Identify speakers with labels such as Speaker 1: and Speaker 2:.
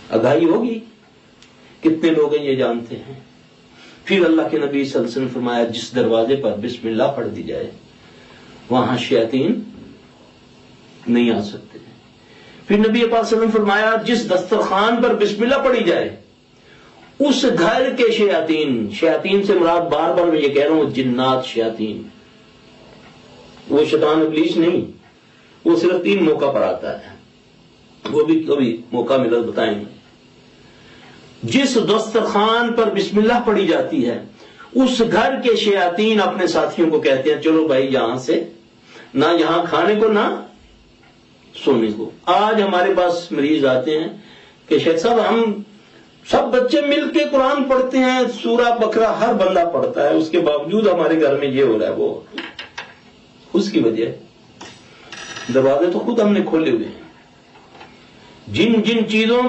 Speaker 1: آگاہی ہوگی؟ کتنے لوگ یہ جانتے ہیں؟ پھر اللہ کے نبی صلی اللہ علیہ وسلم نے فرمایا جس دروازے پر بسم اللہ پڑھ دی جائے وہاں شیاطین نہیں آ سکتے. پھر نبی پاک صلی اللہ علیہ وسلم نے فرمایا جس دسترخوان پر بسم اللہ پڑھی جائے اس گھر کے شیاطین سے مراد بار بار میں یہ کہہ رہا ہوں جنات شیاطین، وہ شیطان ابلیس نہیں، وہ صرف 3 موقع پر آتا ہے، وہ بھی کبھی موقع ملا بتائیں گے. جس دسترخوان پر بسم اللہ پڑھی جاتی ہے اس گھر کے شیاطین اپنے ساتھیوں کو کہتے ہیں چلو بھائی یہاں سے نہ یہاں کھانے کو نہ سونے کو. آج ہمارے پاس مریض آتے ہیں کہ شیخ صاحب ہم سب بچے مل کے قرآن پڑھتے ہیں، سورہ بقرہ ہر بندہ پڑھتا ہے، اس کے باوجود ہمارے گھر میں یہ ہو رہا ہے وہ. اس کی وجہ دروازے تو خود ہم نے کھولے ہوئے ہیں. جن چیزوں